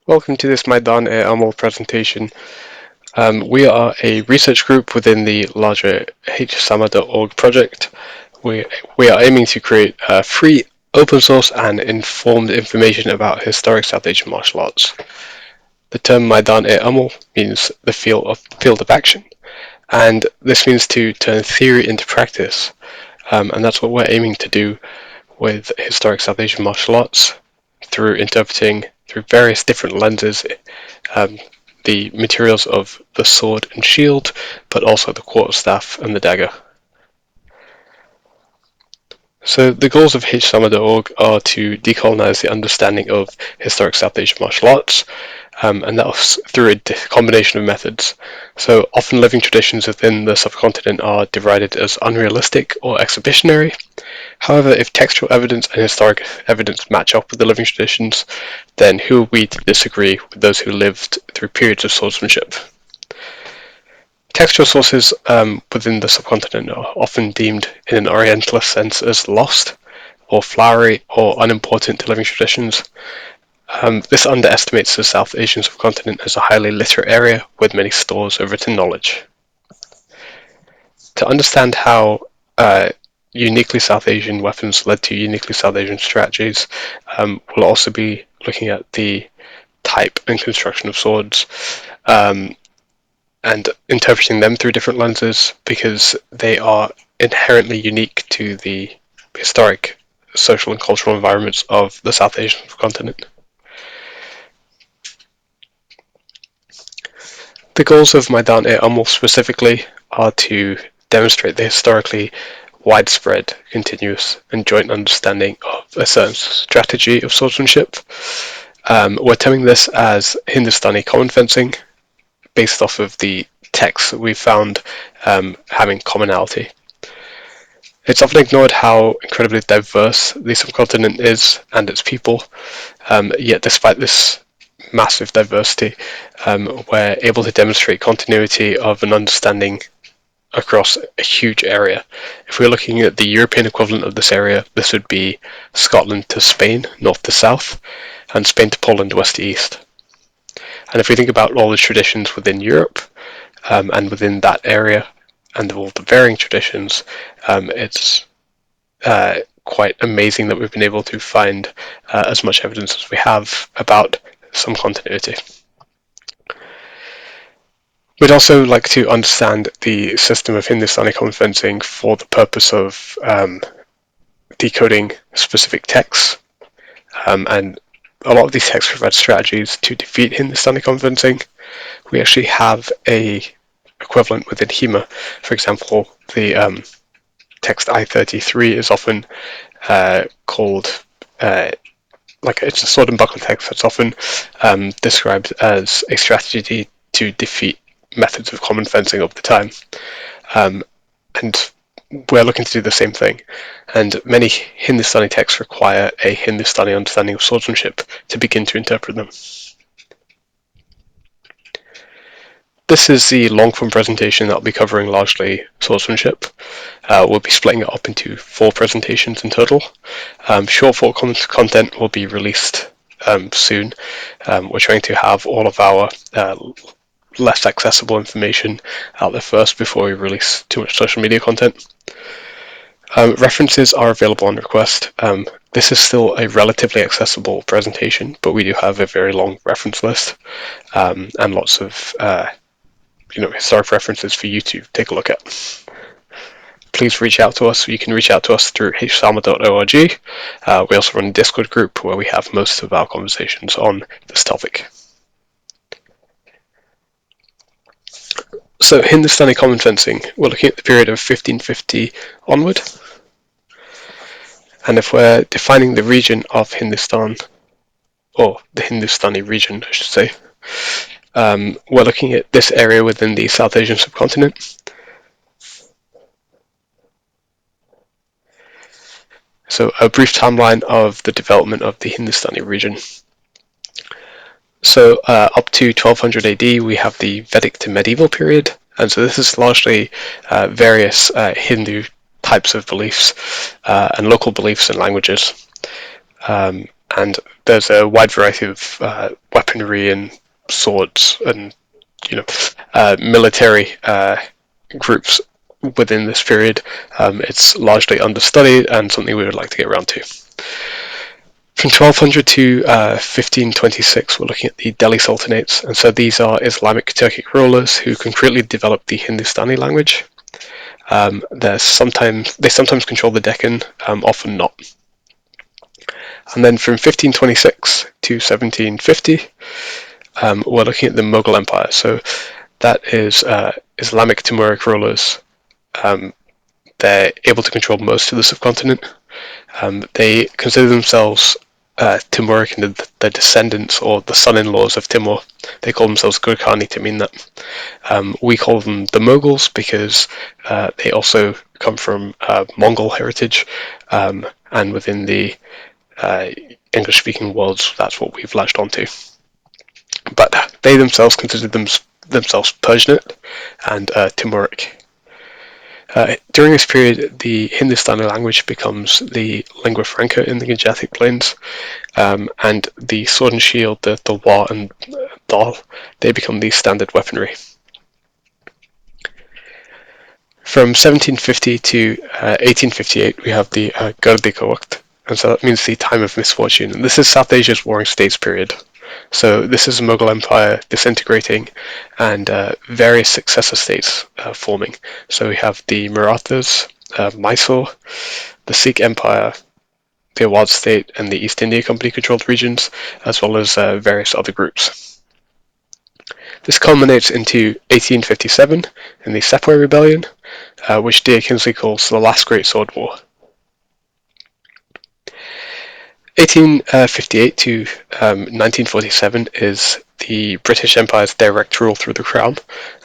Welcome to this Maidan-e-Amal presentation. We are a research group within the larger hsama.org project. We are aiming to create free, open source and informed information about historic South Asian martial arts. The term Maidan-e-Amal means the field of action, and this means to turn theory into practice, and that's what we're aiming to do with historic South Asian martial arts through interpreting through various different lenses the materials of the sword and shield, but also the quarterstaff and the dagger. So the goals of hsama.org are to decolonize the understanding of historic South Asian martial arts, and that's through a combination of methods. So often living traditions within the subcontinent are derided as unrealistic or exhibitionary. However, if textual evidence and historic evidence match up with the living traditions, then who are we to disagree with those who lived through periods of swordsmanship? Textual sources within the subcontinent are often deemed in an Orientalist sense as lost, or flowery, or unimportant to living traditions. This underestimates the South Asian subcontinent as a highly literate area with many stores of written knowledge. To understand how uniquely South Asian weapons led to uniquely South Asian strategies, we'll also be looking at the type and construction of swords, and interpreting them through different lenses because they are inherently unique to the historic, social and cultural environments of the South Asian continent. The goals of Maidan-e-Amal specifically are to demonstrate the historically widespread, continuous and joint understanding of a certain strategy of swordsmanship. We're terming this as Hindustani Common Fencing, based off of the texts that we found having commonality. It's often ignored how incredibly diverse the subcontinent is and its people, yet despite this massive diversity, we're able to demonstrate continuity of an understanding across a huge area. If we're looking at the European equivalent of this area, this would be Scotland to Spain, north to south, and Spain to Poland, west to east. And if we think about all the traditions within Europe and within that area and all the varying traditions, it's quite amazing that we've been able to find as much evidence as we have about some continuity. We'd also like to understand the system of Hindustani Common Fencing for the purpose of decoding specific texts, and a lot of these texts provide strategies to defeat Hindustani Common Fencing. We actually have a equivalent within HEMA. For example, the text I-33 is often called like it's a sword and buckle text that's often described as a strategy to defeat methods of common fencing of the time, and we're looking to do the same thing. And many Hindustani texts require a Hindustani understanding of swordsmanship to begin to interpret them. This is the long-form presentation that I'll be covering largely swordsmanship. We'll be splitting it up into 4 presentations in total. Short-form content will be released soon. We're trying to have all of our less accessible information out there first before we release too much social media content. References are available on request. This is still a relatively accessible presentation, but we do have a very long reference list and lots of historic references for you to take a look at. Please reach out to us. You can reach out to us through hsama.org. We also run a Discord group where we have most of our conversations on this topic. So Hindustani Common Fencing, we're looking at the period of 1550 onward. And if we're defining the region of Hindustan, or the Hindustani region, I should say, we're looking at this area within the South Asian subcontinent. So a brief timeline of the development of the Hindustani region. So up to 1200 AD, we have the Vedic to medieval period, and so this is largely various Hindu types of beliefs and local beliefs and languages. And there's a wide variety of weaponry and swords and military groups within this period. It's largely understudied and something we would like to get around to. From 1200 to 1526, we're looking at the Delhi Sultanates, and so these are Islamic Turkic rulers who concretely developed the Hindustani language. They sometimes control the Deccan, often not. And then from 1526 to 1750, we're looking at the Mughal Empire. So that is Islamic Timuric rulers. They're able to control most of the subcontinent. They consider themselves Timuric and the descendants or the son-in-laws of Timur. They call themselves Gurkhani to mean that. We call them the Mughals because they also come from Mongol heritage, and within the English-speaking worlds, that's what we've latched onto. But they themselves consider themselves Persianate and Timuric. During this period, the Hindustani language becomes the lingua franca in the Gangetic Plains, and the sword and shield, the talwar and dal, they become the standard weaponry. From 1750 to 1858, we have the Gardi ka Waqt, and so that means the time of misfortune. And this is South Asia's Warring States period. So this is the Mughal Empire disintegrating and various successor states forming. So we have the Marathas, Mysore, the Sikh Empire, the Awadh state, and the East India Company controlled regions, as well as various other groups. This culminates into 1857 in the Sepoy Rebellion, which D.A. Kinsley calls the last great sword war. 1858 to 1947 is the British Empire's direct rule through the Crown,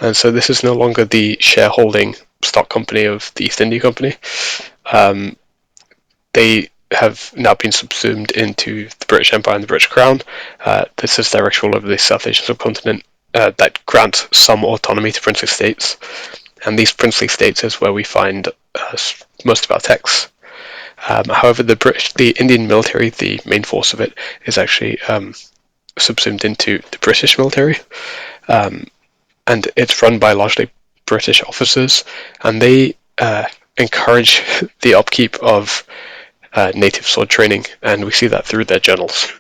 and so this is no longer the shareholding stock company of the East India Company. They have now been subsumed into the British Empire and the British Crown. This is direct rule over the South Asian subcontinent that grants some autonomy to princely states, and these princely states is where we find most of our texts. However, the Indian military, the main force of it, is actually subsumed into the British military, and it's run by largely British officers, and they encourage the upkeep of native sword training, and we see that through their journals.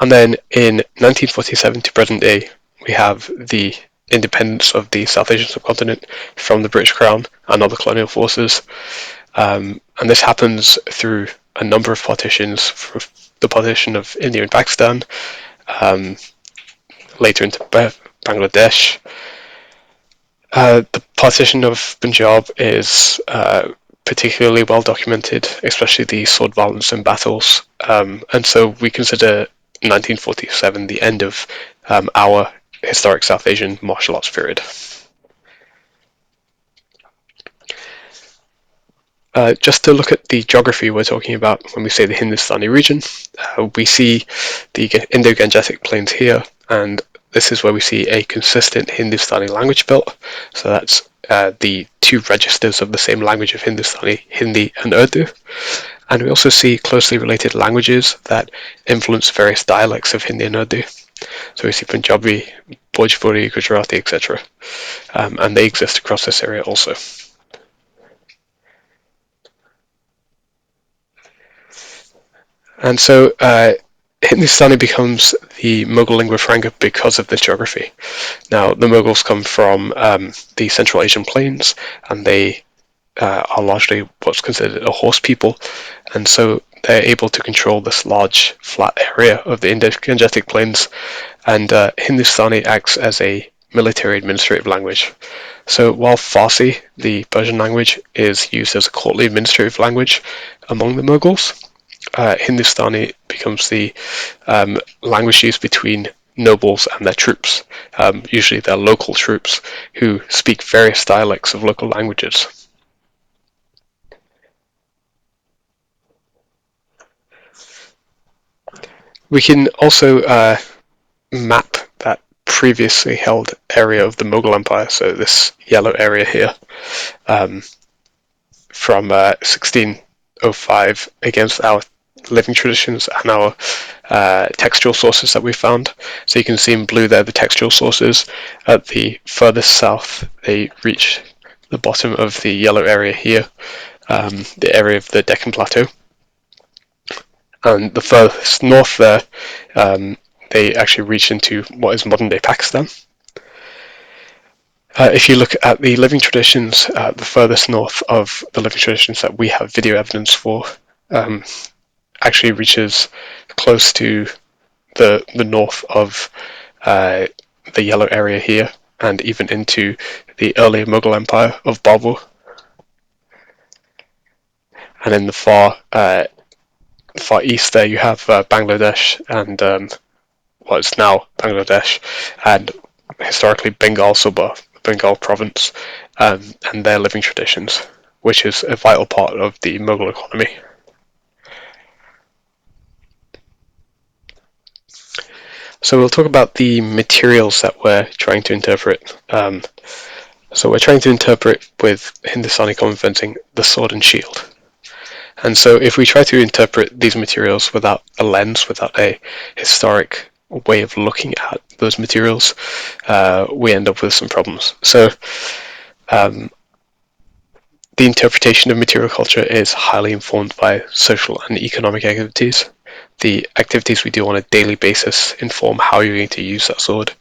And then in 1947 to present day, we have the independence of the South Asian subcontinent from the British Crown and other colonial forces. And this happens through a number of partitions, for the partition of India and Pakistan, later into Bangladesh. The partition of Punjab is particularly well documented, especially the sword violence and battles. And so we consider 1947 the end of our historic South Asian martial arts period. Just to look at the geography we're talking about when we say the Hindustani region, we see the Indo-Gangetic Plains here, and this is where we see a consistent Hindustani language built. So that's the two registers of the same language of Hindustani, Hindi and Urdu. And we also see closely related languages that influence various dialects of Hindi and Urdu. So we see Punjabi, Bhojpuri, Gujarati, etc. And they exist across this area also. And so Hindustani becomes the Mughal lingua franca because of this geography. Now, the Mughals come from the Central Asian plains, and they are largely what's considered a horse people, and so they're able to control this large, flat area of the Indo-Gangetic Plains, and Hindustani acts as a military administrative language. So while Farsi, the Persian language, is used as a courtly administrative language among the Mughals, Hindustani becomes the language used between nobles and their troops, usually their local troops, who speak various dialects of local languages. We can also map that previously held area of the Mughal Empire, so this yellow area here. from 1605 against our living traditions and our textual sources that we found. So you can see in blue there the textual sources. At the furthest south, they reach the bottom of the yellow area here, the area of the Deccan Plateau. And the furthest north there, they actually reach into what is modern-day Pakistan. If you look at the living traditions, the furthest north of the living traditions that we have video evidence for actually reaches close to the north of the yellow area here, and even into the early Mughal Empire of Babur. And in the far east there, you have Bangladesh and what is now Bangladesh, and historically Bengal Suba, Bengal province, and their living traditions, which is a vital part of the Mughal economy. So we'll talk about the materials that we're trying to interpret. So we're trying to interpret with Hindustani Common Fencing the sword and shield. And so if we try to interpret these materials without a lens, without a historic way of looking at those materials, we end up with some problems. So the interpretation of material culture is highly informed by social and economic activities. The activities we do on a daily basis inform how you're going to use that sword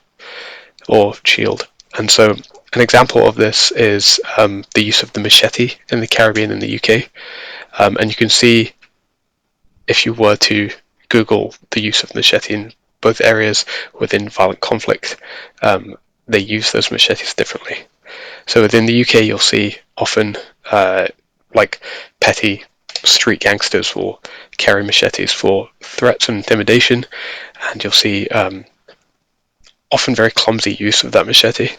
or shield. And so an example of this is the use of the machete in the Caribbean and the UK. And you can see, if you were to Google the use of machete in both areas within violent conflict, they use those machetes differently. So within the UK, you'll see often like petty street gangsters will carry machetes for threats and intimidation, and you'll see often very clumsy use of that machete.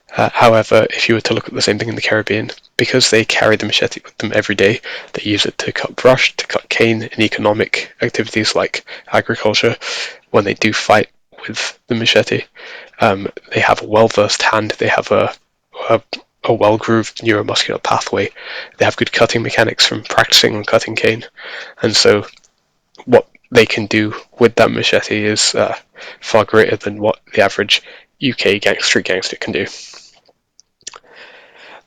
However, if you were to look at the same thing in the Caribbean, because they carry the machete with them every day, they use it to cut brush, to cut cane in economic activities like agriculture. When they do fight with the machete, they have a well-versed hand, they have a well-grooved neuromuscular pathway, they have good cutting mechanics from practicing on cutting cane, and so what they can do with that machete is far greater than what the average UK street gangster can do.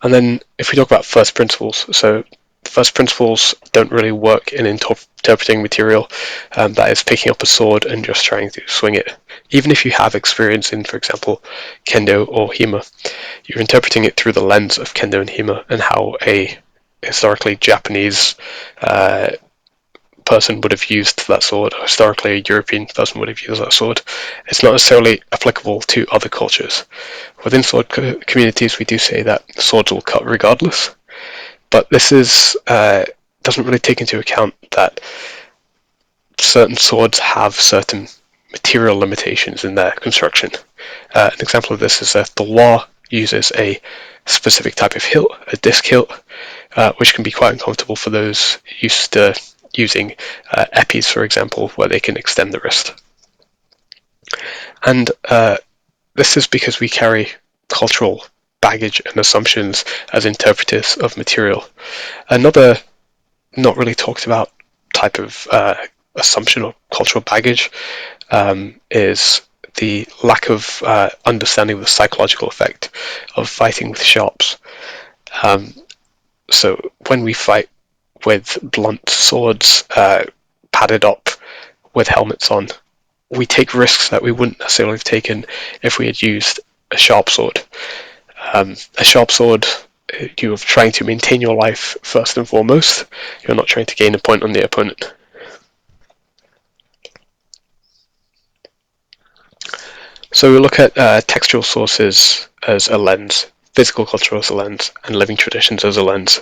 And then if we talk about first principles, so first principles don't really work in interpreting material that is picking up a sword and just trying to swing it. Even if you have experience in, for example, kendo or hema, you're interpreting it through the lens of kendo and hema and how a historically Japanese person would have used that sword, or historically a European person would have used that sword. It's not necessarily applicable to other cultures. Within sword communities, we do say that swords will cut regardless, but this doesn't really take into account that certain swords have certain material limitations in their construction. An example of this is that the law uses a specific type of hilt, a disc hilt, which can be quite uncomfortable for those used to using epis, for example, where they can extend the wrist. And this is because we carry cultural baggage and assumptions as interpreters of material. Another not really talked about type of assumption or cultural baggage is the lack of understanding of the psychological effect of fighting with sharps. So when we fight with blunt swords padded up with helmets on, we take risks that we wouldn't necessarily have taken if we had used a sharp sword. A sharp sword, you're trying to maintain your life first and foremost. You're not trying to gain a point on the opponent. So we look at textual sources as a lens, physical culture as a lens, and living traditions as a lens.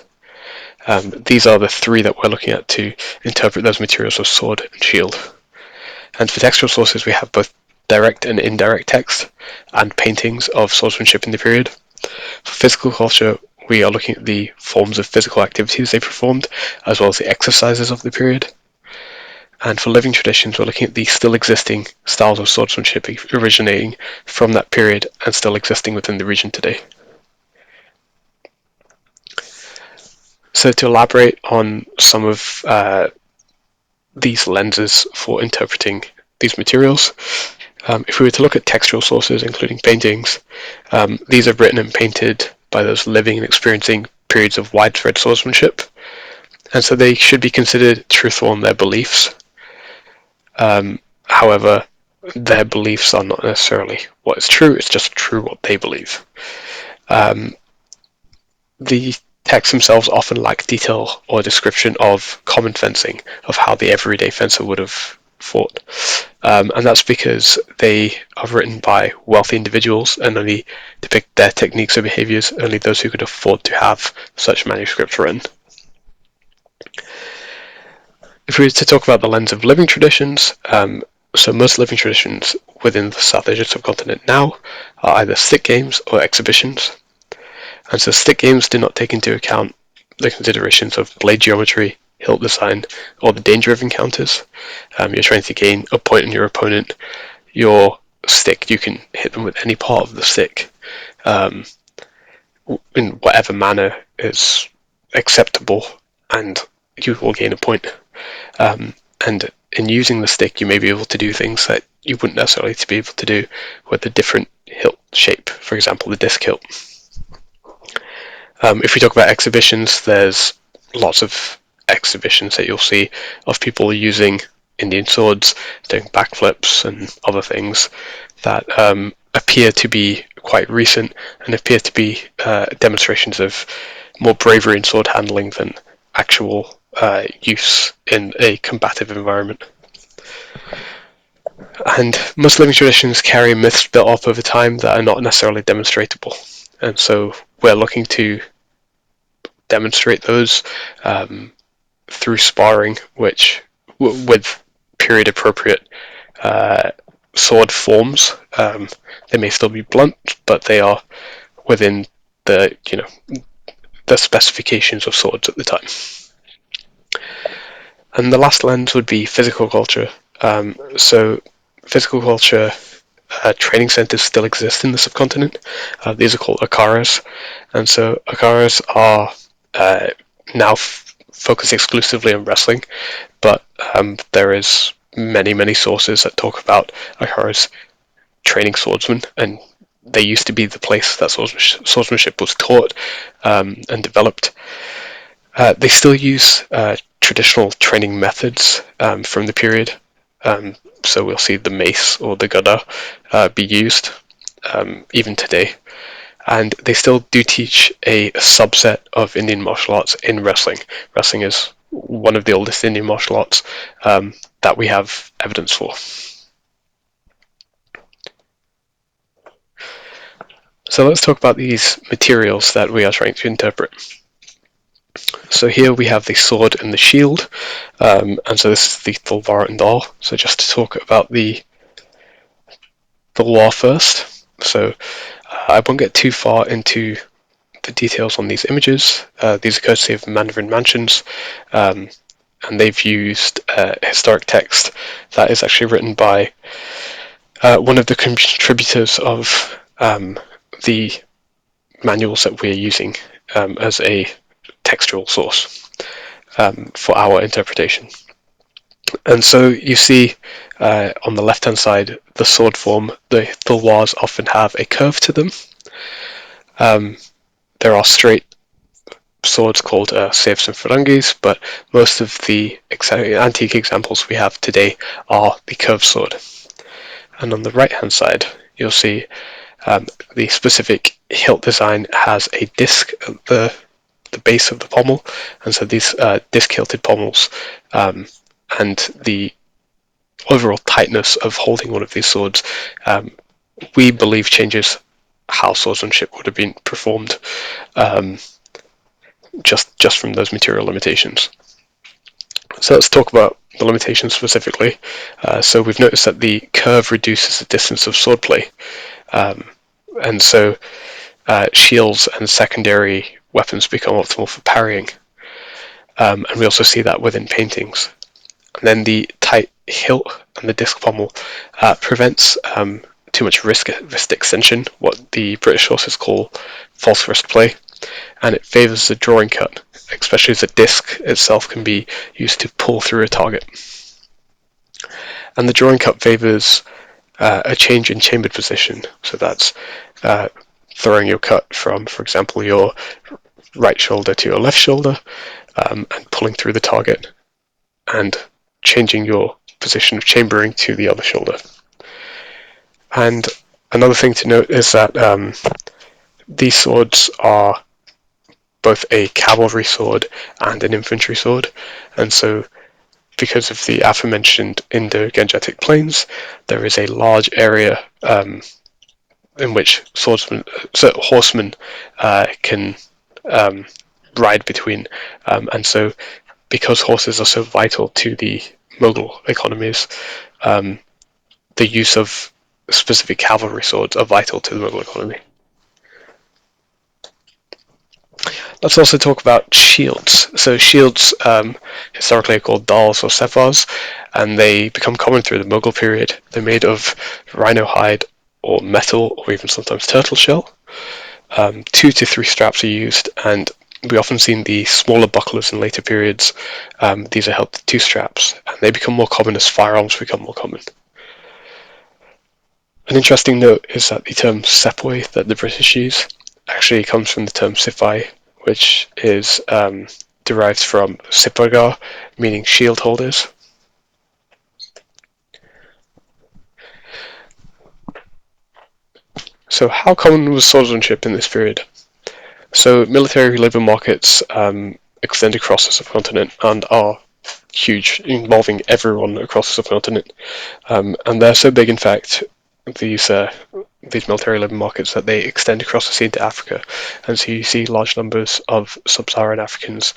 These are the three that we're looking at to interpret those materials of sword and shield. And for textual sources, we have both direct and indirect text and paintings of swordsmanship in the period. For physical culture, we are looking at the forms of physical activities they performed, as well as the exercises of the period. And for living traditions, we're looking at the still existing styles of swordsmanship originating from that period and still existing within the region today. So to elaborate on some of these lenses for interpreting these materials, if we were to look at textual sources, including paintings, these are written and painted by those living and experiencing periods of widespread swordsmanship, and so they should be considered truthful in their beliefs. However, their beliefs are not necessarily what is true, it's just true what they believe. The texts themselves often lack detail or description of common fencing, of how the everyday fencer would have fought. And that's because they are written by wealthy individuals and only depict their techniques or behaviors, only those who could afford to have such manuscripts written. If we were to talk about the lens of living traditions, so most living traditions within the South Asian subcontinent now are either stick games or exhibitions. And so stick games do not take into account the considerations of blade geometry, hilt design, or the danger of encounters. You're trying to gain a point on your opponent. Your stick, you can hit them with any part of the stick in whatever manner is acceptable, and you will gain a point. And in using the stick, you may be able to do things that you wouldn't necessarily be able to do with a different hilt shape, for example, the disc hilt. If we talk about exhibitions, there's lots of exhibitions that you'll see of people using Indian swords, doing backflips and other things that appear to be quite recent and appear to be demonstrations of more bravery in sword handling than actual use in a combative environment. And most living traditions carry myths built up over time that are not necessarily demonstratable. And so we're looking to demonstrate those through sparring, which with period appropriate sword forms. They may still be blunt, but they are within the the specifications of swords at the time. And the last lens would be physical culture. So physical culture training centres still exist in the subcontinent. These are called akharas, and so akharas are now focus exclusively on wrestling, but there is many sources that talk about akharas training swordsmen, and they used to be the place that swordsmanship was taught and developed. They still use traditional training methods from the period. So we'll see the mace or the gada be used even today. And they still do teach a subset of Indian martial arts in wrestling. Wrestling is one of the oldest Indian martial arts that we have evidence for. So let's talk about these materials that we are trying to interpret. So here we have the sword and the shield, and so this is the Talwar and Dal. So just to talk about the Talwar first. So I won't get too far into the details on these images. These are courtesy of Mandarin Mansions, and they've used historic text that is actually written by one of the contributors of the manuals that we're using as a textual source for our interpretation. And so you see on the left hand side the sword form, the talwars often have a curve to them. There are straight swords called saifs and farangis, but most of the antique examples we have today are the curved sword. And on the right hand side you'll see the specific hilt design has a disc at the base of the pommel, and so these disc hilted pommels and the overall tightness of holding one of these swords we believe changes how swordsmanship would have been performed just from those material limitations. So let's talk about the limitations specifically. So we've noticed that the curve reduces the distance of swordplay, and so shields and secondary weapons become optimal for parrying. And we also see that within paintings. And then the tight hilt and the disc pommel prevents too much wrist extension, what the British sources call false wrist play. and it favours the drawing cut, especially as the disc itself can be used to pull through a target. And the drawing cut favours a change in chambered position, so that's throwing your cut from, for example, your right shoulder to your left shoulder, and pulling through the target, and changing your position of chambering to the other shoulder. And another thing to note is that these swords are both a cavalry sword and an infantry sword, and so because of the aforementioned Indo-Gangetic plains, there is a large area in which horsemen can ride between, and so because horses are so vital to the Mughal economies, the use of specific cavalry swords are vital to the Mughal economy. Let's also talk about shields. So shields historically are called dals or separs, and they become common through the Mughal period. They're made of rhino hide or metal, or even sometimes turtle shell. 2 to 3 straps are used, and we often see the smaller bucklers in later periods. These are held to 2 straps, and they become more common as firearms become more common. An interesting note is that the term sepoy that the British use actually comes from the term sipai, which is derived from sipagar, meaning shield holders. So how common was swordsmanship in this period? So military labour markets extend across the subcontinent and are huge, involving everyone across the subcontinent. And they're so big, in fact, these military labour markets, that they extend across the sea into Africa, and so you see large numbers of sub-Saharan Africans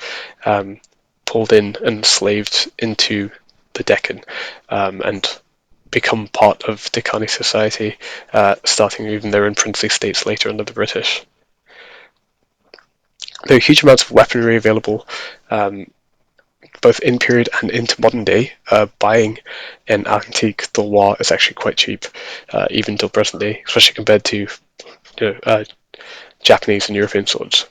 pulled in and enslaved into the Deccan, and become part of Deccani society, starting even their own princely states later under the British. There are huge amounts of weaponry available, both in period and into modern day. Buying an antique Dolwar is actually quite cheap, even till present day, especially compared to Japanese and European swords.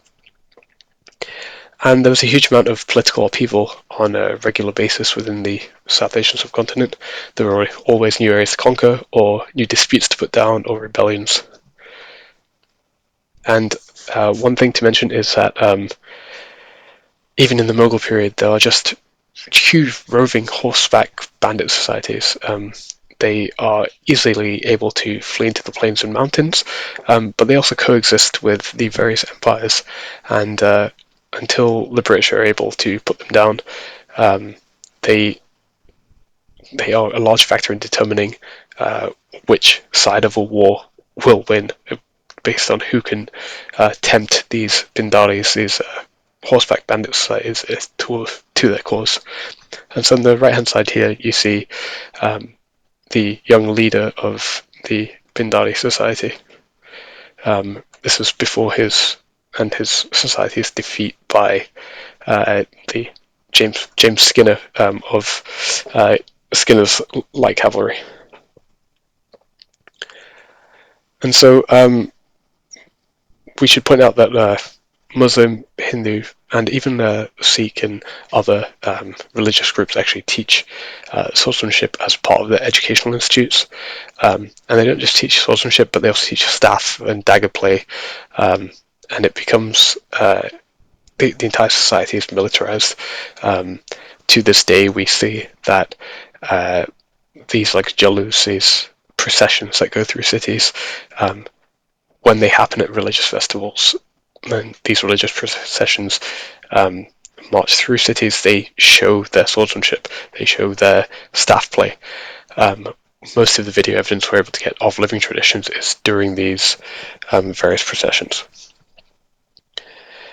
And there was a huge amount of political upheaval on a regular basis within the South Asian subcontinent. There were always new areas to conquer, or new disputes to put down, or rebellions. And one thing to mention is that even in the Mughal period, there are just huge roving horseback bandit societies. They are easily able to flee into the plains and mountains, but they also coexist with the various empires, and until the British are able to put them down, they are a large factor in determining which side of a war will win, based on who can tempt these Bindaris, these horseback bandit societies, to their cause. And so on the right hand side here you see the young leader of the Bindari society. This was before his society's defeat by the James Skinner of Skinner's light cavalry. And so we should point out that Muslim, Hindu, and even Sikh and other religious groups actually teach swordsmanship as part of their educational institutes. And they don't just teach swordsmanship, but they also teach staff and dagger play, and it becomes the entire society is militarized. To this day, we see that these jalus, these processions that go through cities, when they happen at religious festivals, and these religious processions march through cities, they show their swordsmanship, they show their staff play. Most of the video evidence we're able to get of living traditions is during these various processions.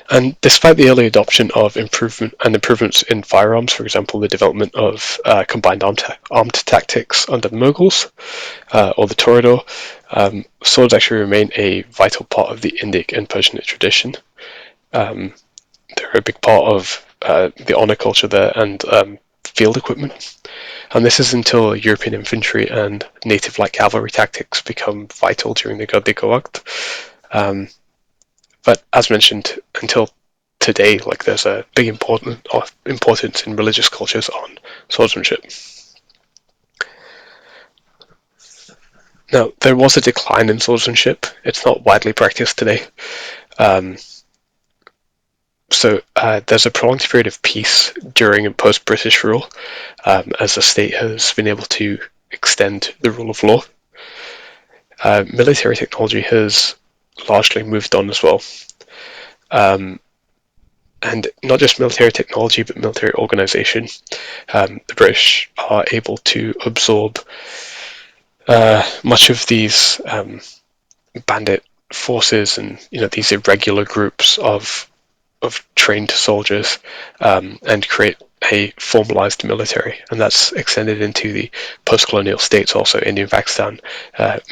And despite the early adoption of improvements in firearms, for example, the development of combined armed tactics under the Mughals, or the Toreador, swords actually remain a vital part of the Indic and Persianate tradition. They're a big part of the honor culture there, and field equipment. And this is until European infantry and native light cavalry tactics become vital during the Gardika Waqt. But as mentioned, until today, like there's a big importance in religious cultures on swordsmanship. Now, there was a decline in swordsmanship. It's not widely practiced today. There's a prolonged period of peace during and post-British rule, as the state has been able to extend the rule of law. Military technology has largely moved on as well. And not just military technology, but military organization. The British are able to absorb much of these bandit forces and these irregular groups of trained soldiers, and create a formalized military, and that's extended into the post-colonial states. Also, India and Pakistan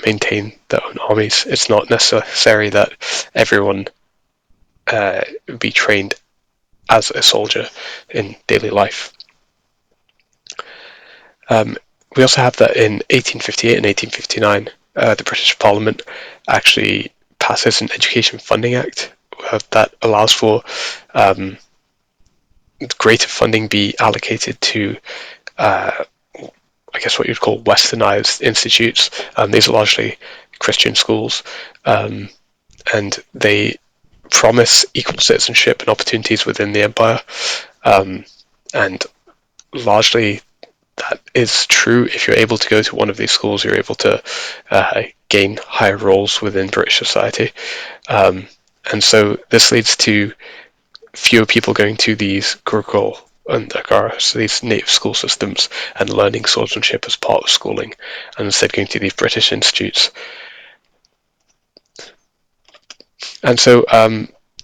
maintain their own armies. It's not necessary that everyone be trained as a soldier in daily life. We also have that in 1858 and 1859, the British Parliament actually passes an Education Funding Act that allows for greater funding be allocated to, I guess what you'd call westernized institutes. These are largely Christian schools, and they promise equal citizenship and opportunities within the empire, and largely that is true. If you're able to go to one of these schools, you're able to gain higher roles within British society, and so this leads to fewer people going to these Gurukul and Agara, so these native school systems, and learning swordsmanship as part of schooling, and instead going to these British institutes. And so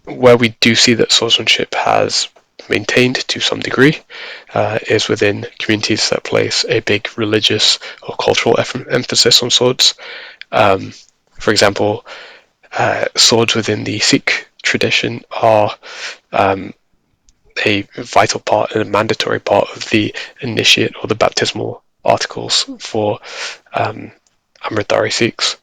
where we do see that swordsmanship has maintained to some degree is within communities that place a big religious or cultural emphasis on swords. For example, swords within the Sikh tradition are a vital part and a mandatory part of the initiate or the baptismal articles for Amritdhari Sikhs.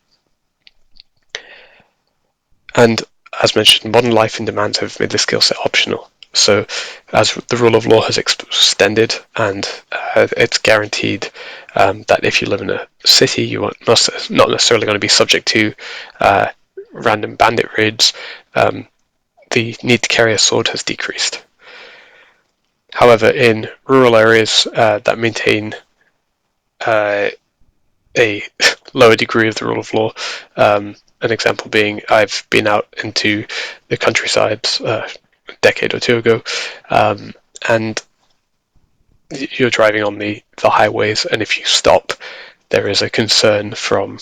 And as mentioned, modern life and demands have made the skill set optional. So as the rule of law has extended, and it's guaranteed that if you live in a city, you are not necessarily going to be subject to random bandit raids, the need to carry a sword has decreased. However, in rural areas that maintain a lower degree of the rule of law, an example being I've been out into the countryside a decade or two ago, and you're driving on the highways, and if you stop, there is a concern from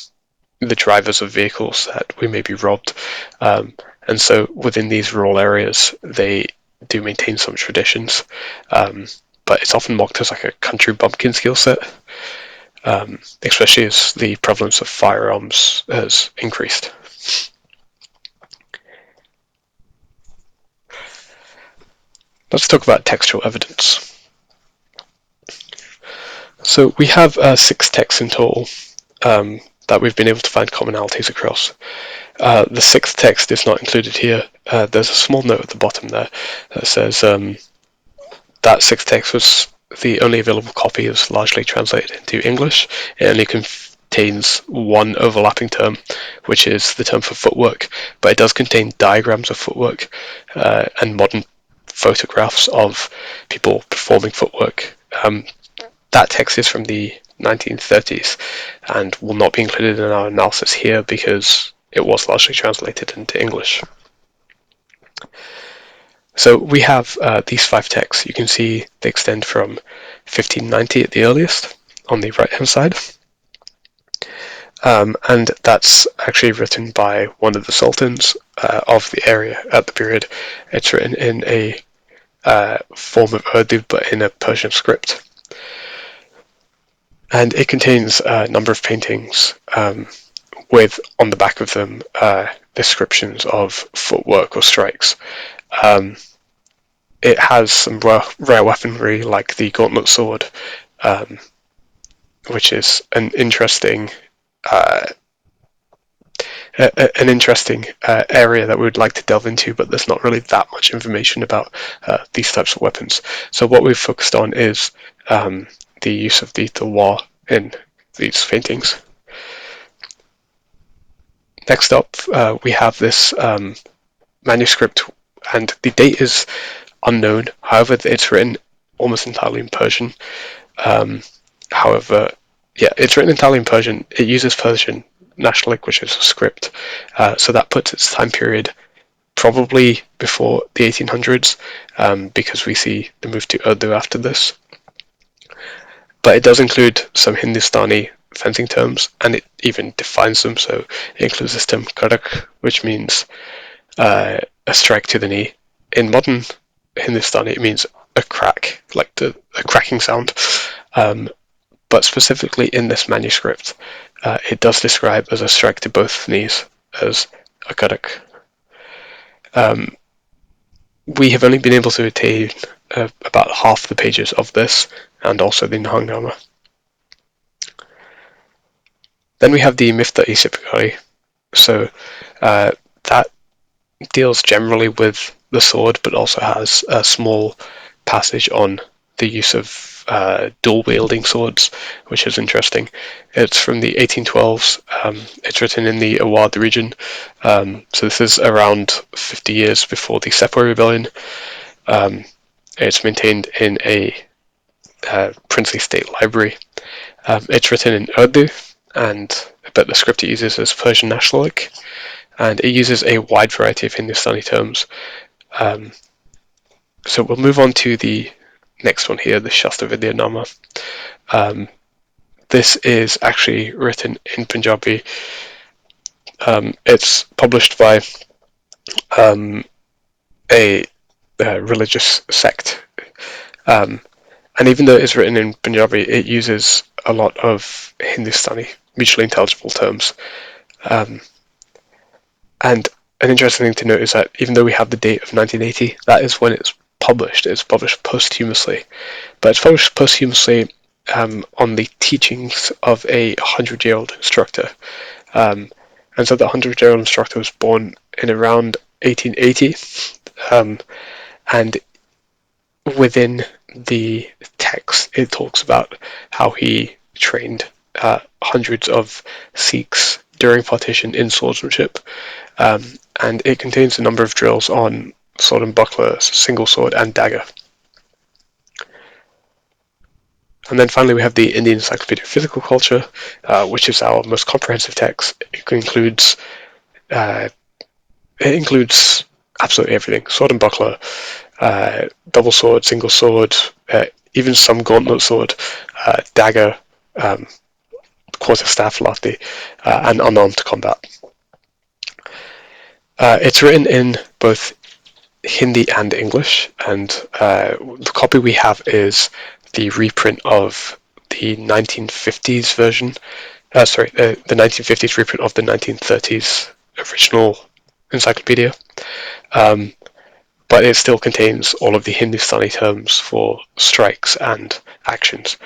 the drivers of vehicles that we may be robbed. And so within these rural areas, they do maintain some traditions, but it's often mocked as like a country bumpkin skill set, especially as the prevalence of firearms has increased. Let's talk about textual evidence. So we have 6 texts in total that we've been able to find commonalities across. The 6th text is not included here. There's a small note at the bottom there that says that 6th text was the only available copy, is largely translated into English. It only contains one overlapping term, which is the term for footwork, but it does contain diagrams of footwork and modern photographs of people performing footwork. That text is from the 1930s and will not be included in our analysis here because it was largely translated into English. So we have these 5 texts. You can see they extend from 1590 at the earliest on the right hand side, and that's actually written by one of the sultans of the area at the period. It's written in a form of Urdu but in a Persian script, and it contains a number of paintings with on the back of them descriptions of footwork or strikes. It has some rare weaponry like the gauntlet sword, which is an interesting an interesting area that we would like to delve into, but there's not really that much information about these types of weapons. So what we've focused on is the use of the terroir in these paintings. Next up, we have this manuscript, and the date is unknown. However, it's written almost entirely in Persian. However, yeah, it's written entirely in Persian. It uses Persian nationalic, which is a script. So that puts its time period probably before the 1800s, because we see the move to Urdu after this. But it does include some Hindustani fencing terms, and it even defines them. So it includes this term karak, which means a strike to the knee. In modern Hindustani, it means a crack, like a cracking sound. But specifically in this manuscript, it does describe as a strike to both knees as a karak. We have only been able to attain about half the pages of this, and also the Nahangnama. Then we have the Mifta-i Sipkari. So that deals generally with the sword, but also has a small passage on the use of dual-wielding swords, which is interesting. It's from the 1812s. It's written in the Awadh region. So this is around 50 years before the Sepoy Rebellion. It's maintained in a princely state library. It's written in Urdu, but the script it uses is Persian nationalic, and it uses a wide variety of Hindustani terms. So we'll move on to the next one here, the Shastravidya Nama. This is actually written in Punjabi. It's published by a religious sect. And even though it's written in Punjabi, it uses a lot of Hindustani, mutually intelligible terms. And an interesting thing to note is that even though we have the date of 1980, that is when it's published. It's published posthumously. But it's published posthumously on the teachings of a 100-year-old instructor. And so the 100-year-old instructor was born in around 1880. And within the text, it talks about how he trained hundreds of Sikhs during partition in swordsmanship, and it contains a number of drills on sword and buckler, single sword, and dagger. And then finally we have the Indian Encyclopedia of Physical Culture, which is our most comprehensive text. It includes absolutely everything: sword and buckler, double sword, single sword, even some gauntlet sword, dagger, quarterstaff lati, and unarmed combat. It's written in both Hindi and English, and the copy we have is the reprint of the 1950s version. The 1950s reprint of the 1930s original encyclopedia. But it still contains all of the Hindustani terms for strikes and actions.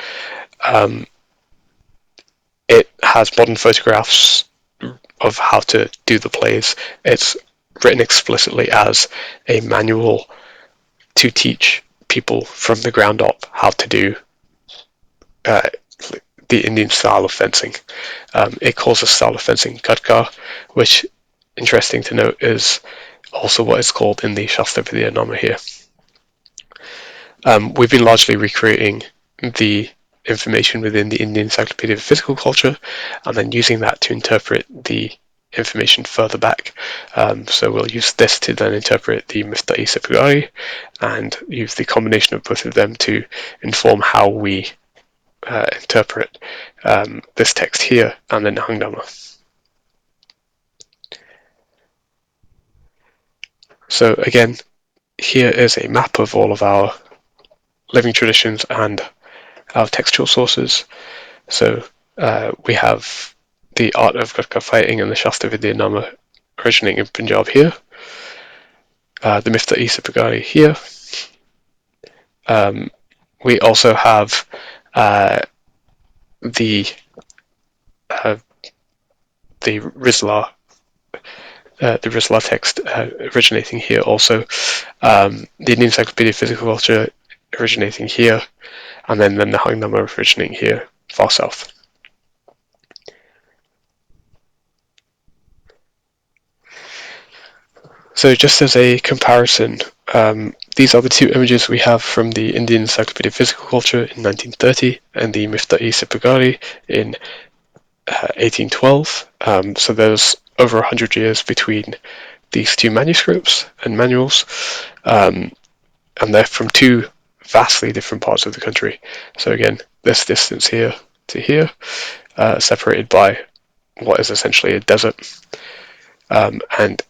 It has modern photographs of how to do the plays. It's written explicitly as a manual to teach people from the ground up how to do the Indian style of fencing. It calls the style of fencing Gadka, which, interesting to note, is also what it's called in the Shastravidya Nama here. We've been largely recreating the information within the Indian Encyclopedia of Physical Culture, and then using that to interpret the information further back. So we'll use this to then interpret the Mifta-i Sipkari, and use the combination of both of them to inform how we interpret this text here and the Nahangnama. So again, here is a map of all of our living traditions and our textual sources. So we have the art of Gadka fighting and the Shastravidya Nama originating in Punjab here. The Mifta-i Sipkari here. We also have the Rizla there is a lot of text originating here also. The Indian Encyclopedia of Physical Culture originating here, and then the Nahangnama originating here, far south. So just as a comparison, these are the two images we have from the Indian Encyclopedia of Physical Culture in 1930 and the Mifta-e Sipagari in 1812. So there's over 100 years between these two manuscripts and manuals, and they're from two vastly different parts of the country. So again, this distance here to here, separated by what is essentially a desert, and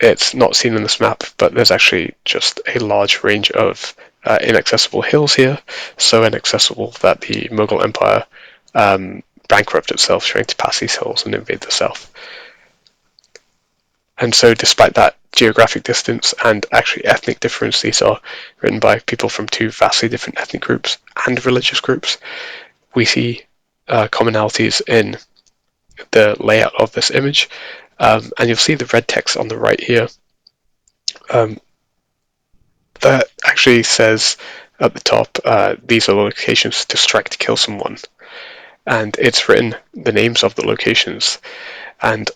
it's not seen in this map, but there's actually just a large range of inaccessible hills here, so inaccessible that the Mughal Empire bankrupted itself trying to pass these hills and invade the south. And so despite that geographic distance and actually ethnic difference, these are written by people from two vastly different ethnic groups and religious groups, we see commonalities in the layout of this image. And you'll see the red text on the right here. That actually says at the top, these are locations to strike to kill someone. And it's written the names of the locations. And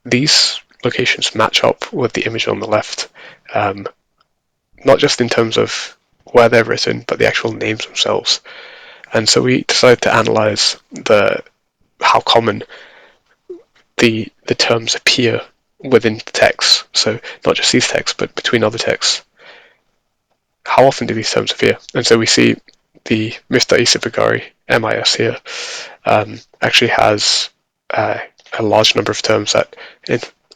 these locations match up with the image on the left, not just in terms of where they're written, but the actual names themselves. And so we decided to analyze how common the terms appear within the texts. So not just these texts, but between other texts. How often do these terms appear? And so we see the Mifta-e Sipagari, MIS here, actually has a large number of terms that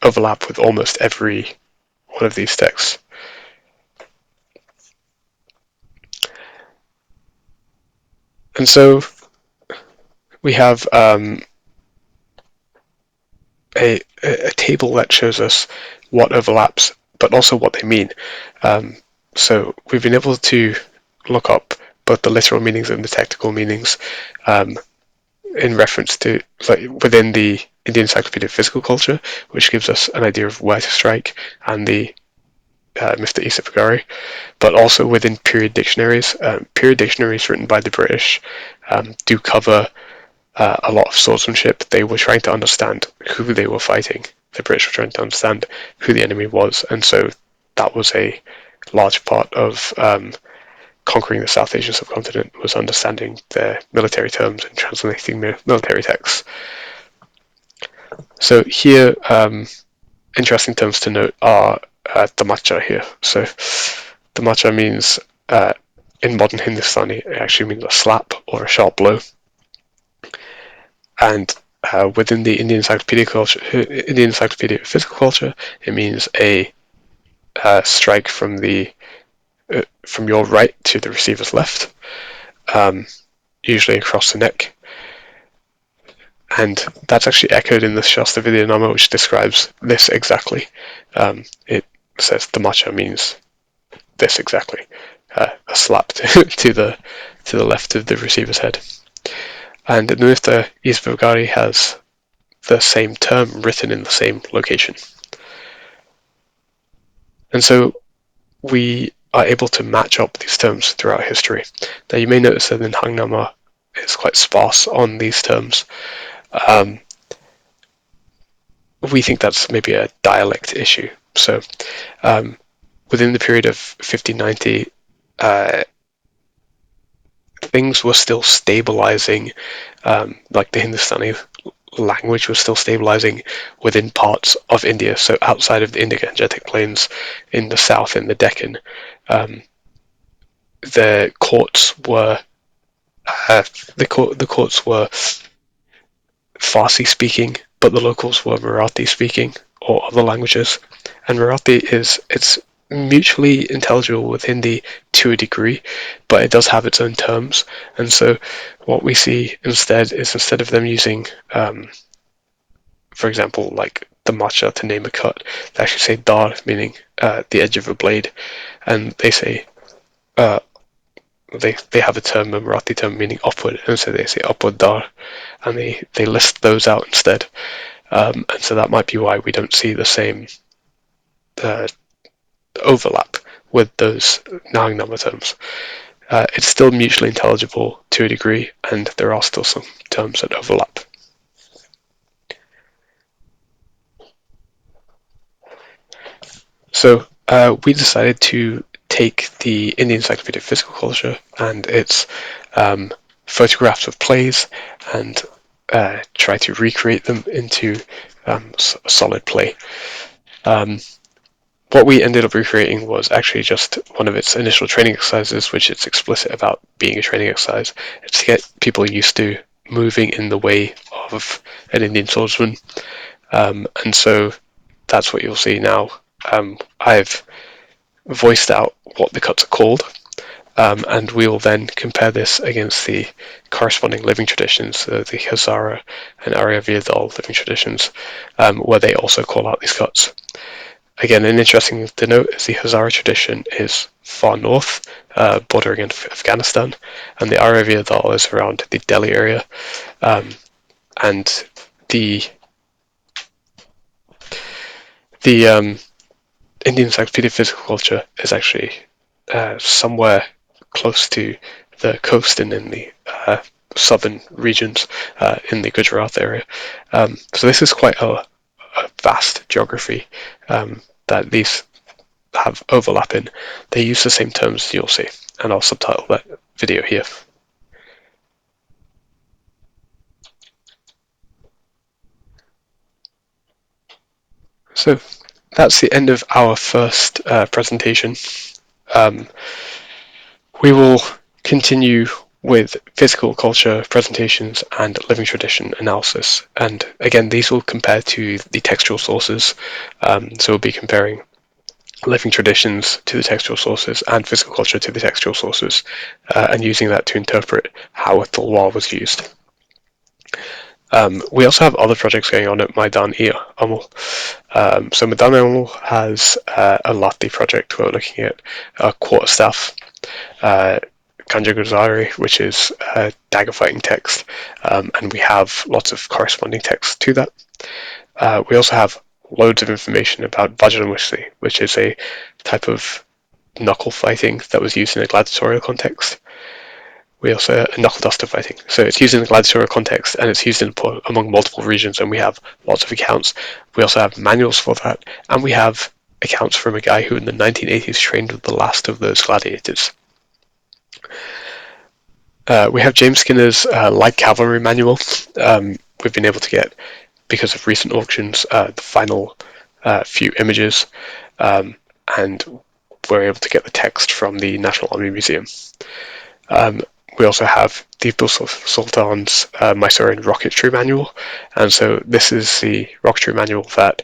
overlap with almost every one of these texts. And so we have a table that shows us what overlaps, but also what they mean. So we've been able to look up both the literal meanings and the technical meanings in reference to within the Indian Encyclopedia of Physical Culture, which gives us an idea of where to strike, and the Mifta-e Sipagari, but also within period dictionaries. Period dictionaries written by the British do cover a lot of swordsmanship. They were trying to understand who they were fighting. The British were trying to understand who the enemy was, and so that was a large part of conquering the South Asian subcontinent, was understanding their military terms and translating military texts. So here, interesting terms to note are tamacha here. So tamacha means, in modern Hindustani, it actually means a slap or a sharp blow. And within the Indian Encyclopedia of Physical Culture, it means a strike from your right to the receiver's left, usually across the neck. And that's actually echoed in the Shastra Vidyanama, which describes this exactly. It says tamacha means this exactly, a slap to the left of the receiver's head. And the Mifta-e Sipagari has the same term written in the same location. And so we are able to match up these terms throughout history. Now you may notice that the Nahangnama is quite sparse on these terms. We think that's maybe a dialect issue. So within the period of 1590, things were still stabilizing, like the Hindustani language was still stabilizing within parts of India. So outside of the Indo-Gangetic plains in the south, in the Deccan, the courts were Farsi speaking, but the locals were Marathi speaking or other languages. And Marathi it's mutually intelligible with Hindi to a degree, but it does have its own terms. And so what we see instead is, instead of them using, for example, like the macha to name a cut, they actually say dar, meaning the edge of a blade, and they say they have a term, a Marathi term meaning upward, and so they say upward dar, and they list those out instead. And so that might be why we don't see the same overlap with those Nahang Nama terms. It's still mutually intelligible to a degree, and there are still some terms that overlap. So we decided to take the Indian Encyclopedia of Physical Culture and its photographs of plays and try to recreate them into solid play. What we ended up recreating was actually just one of its initial training exercises, which it's explicit about being a training exercise. It's to get people used to moving in the way of an Indian swordsman. And so that's what you'll see now. I've voiced out what the cuts are called, and we will then compare this against the corresponding living traditions, the Hazara and Arya Dal living traditions, where they also call out these cuts. Again, an interesting thing to note is the Hazara tradition is far north, bordering Afghanistan, and the Arya Dal is around the Delhi area, and the Indian Encyclopedia of Physical Culture is actually somewhere close to the coast and in the southern regions in the Gujarat area. So this is quite a vast geography that these have overlap in. They use the same terms you'll see, and I'll subtitle that video here. So that's the end of our first presentation. We will continue with physical culture presentations and living tradition analysis. And again, these will compare to the textual sources. So we'll be comparing living traditions to the textual sources and physical culture to the textual sources, and using that to interpret how a Talwar was used. We also have other projects going on at Maidan-e-Amal. So Maidan-e-Amal has a Lathi project where we're looking at quarterstaff, Kanjaguzari, which is dagger fighting text, and we have lots of corresponding text to that. We also have loads of information about Vajramushti, which is a type of knuckle fighting that was used in a gladiatorial context. We also knuckle duster fighting, so it's used in the gladiatorial context and it's used among multiple regions, and we have lots of accounts. We also have manuals for that, and we have accounts from a guy who in the 1980s trained with the last of those gladiators. We have James Skinner's light cavalry manual. We've been able to get, because of recent auctions, the final few images, and we're able to get the text from the National Army Museum. We also have Tipu Sultan's Mysorean rocketry manual, and so this is the rocketry manual that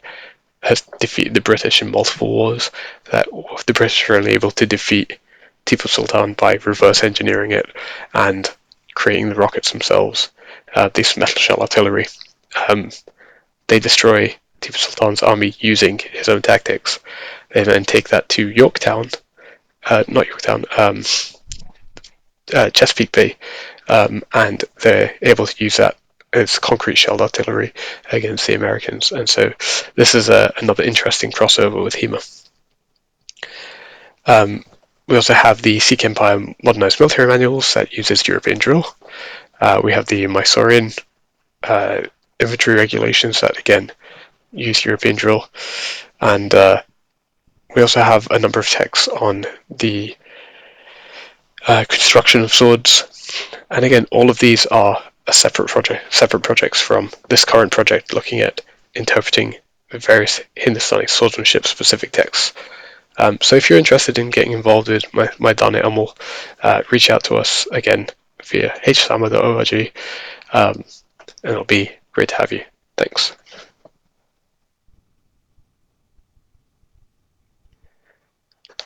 has defeated the British in multiple wars, that the British were only able to defeat Tipu Sultan by reverse engineering it and creating the rockets themselves, this metal shell artillery. They destroy Tipu Sultan's army using his own tactics. They then take that to Chesapeake Bay, and they're able to use that as concrete shelled artillery against the Americans. And so this is another interesting crossover with HEMA. We also have the Sikh Empire modernized military manuals that uses European drill. We have the Mysorean infantry regulations that again use European drill, and we also have a number of texts on the construction of swords. And again, all of these are a separate projects from this current project looking at interpreting various Hindustani swordsmanship specific texts. So if you're interested in getting involved with Maidan-e-Amal, reach out to us again via hsama.org, and it'll be great to have you. Thanks.